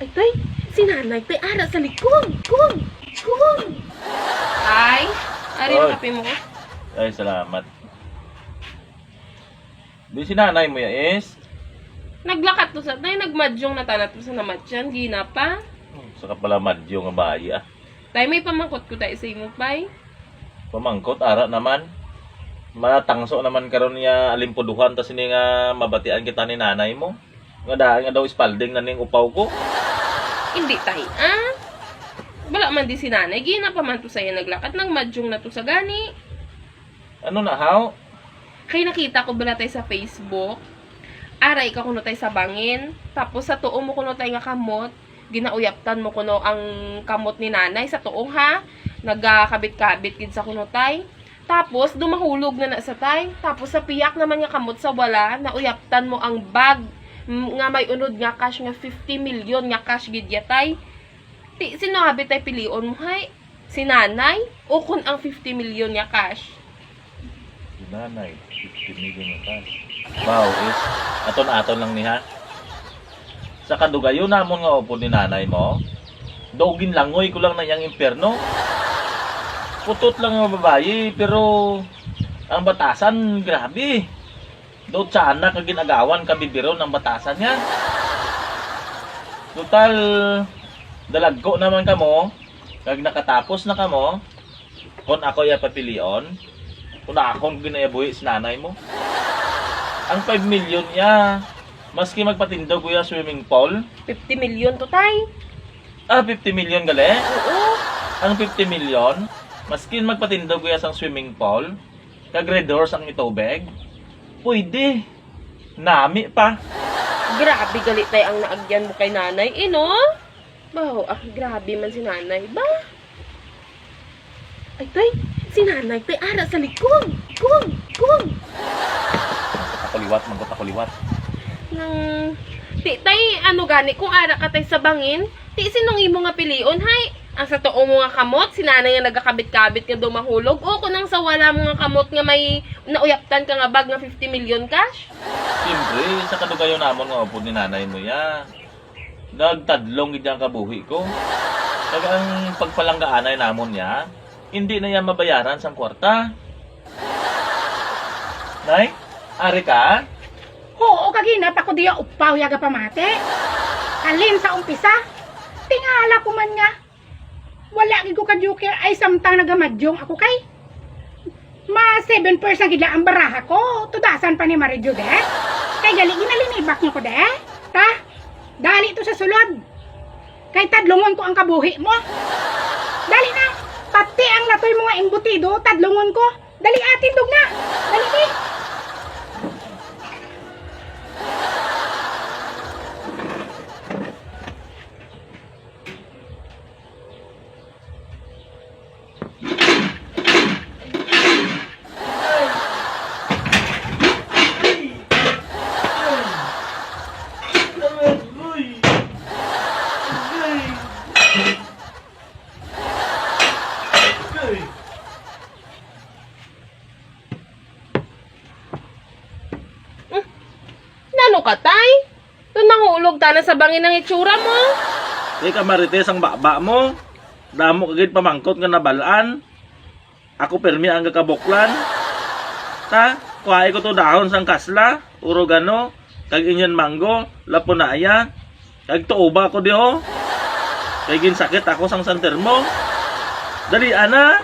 Ay, tay, si nanay, tay, ara sa likod. Kung. Ay, ari Oy. ang kape mo. Ay, salamat. Di si nanay mo ya is. Naglakat to sa tay, nagmadyong na tanat to sa namatyan, gina pa. Saka pala madyo nga bayi ah. Tay, may pamangkot ko tayo sa imo, pay. Pamangkot, ara naman. Matangso naman karon niya alimpuduhan tas ini nga mabatian kita ni nanay mo. Nga dahil nga daw ispalding na ning upaw ko. Hindi, tay, ah. Wala man di si nanay, gina pa man to sa'yo naglakat, nagmadyong na to sa gani. Ano na how? Kaya nakita ko bala tayo sa Facebook, aray ka kuno tayo sa bangin, tapos sa tuong mo kuno tayo nga kamot, ginauyaptan mo kuno ang kamot ni nanay sa tuong ha, nagkakabit-kabit gid sa kuno tay. Tapos dumahulog na sa tay, tapos sa piyak naman nga kamot sa wala, nauyaptan mo ang bag nga may unod nga cash nga 50 million nga cash gid yatay. Sino habit tay pilion mo hay? Si nanay o kun ang 50 million nga cash? Si nanay, 50 million na cash. Wow, is aton-aton lang niha. Sa kadugayo namon nga upo ni nanay mo, dogin langoy ko lang na yang impyerno. Putot lang ang babayi, pero ang batasan, grabe. Do sa anak na ginagawan kabibiro ng batasan yan. Total, dalagko naman kamo, kag nakatapos na kamo, kung ako ya papilion, kung akong ginayabuhi si nanay mo. Ang 5 million niya, maski magpatindog ko ya swimming pool, 50 million to tay. 50 million gali. Oo. Ang 50 million, maski magpatindog ko ya sang swimming pool, kag red horse ang itubig, pwede. Nami pa. Grabe galit tay ang naagyan mo kay nanay, no? Baho, grabe man si nanay, ba? Ay, tay, si nanay, tay, ara sa likod. Kung. Kakuliwat, magkakakuliwat. Nang, tay, ano gani, kung ara ka tay sa bangin, sinong imo nga pilion, hay? Ang sa tuong mo nga kamot, si nanay nga nagakabit-kabit nga dumahulog, o kung ang sa wala mo nga kamot nga may nauyaptan ka nga bag nga 50 million cash? Siyempre, sa kadugayo namon nga upo ni nanay mo ya. Nagtadlong gid ang kabuhi ko. Kag ang pagpalanggaanay namon ya, hindi na yan mabayaran sang kwarta. Nay, ari ka? Oo, kaginap ako diya upaw yaga pamate. Alin sa umpisa, tingala ko man nga. Wala gid ko kadyuker ay samtang nagamadyong ako kay. Ma 7% gid ang baraha ko. Tudasan pa ni Marijo de. Kay gali ginalinibak niyo ko de. Ta, dali to sa sulod. Kay tadlungon ko ang kabuhi mo. Dali na. Pati ang natoy mga embutido, tadlungon ko. Dali atin dog na. Dali ni. Nano ka, tay? Doon nahulog ta na sa bangin ng itsura mo. Ika marites ang baba mo. Damo kagid pamangkot nga nabalaan. Ako permi ang kakabuklan. Ta, kuhay ko to dahon sang kasla, urogano, kag inyan mango, lapunaya. Kag tuuba ko diho. Kay ginsakit ako sang santermo. Dali ana.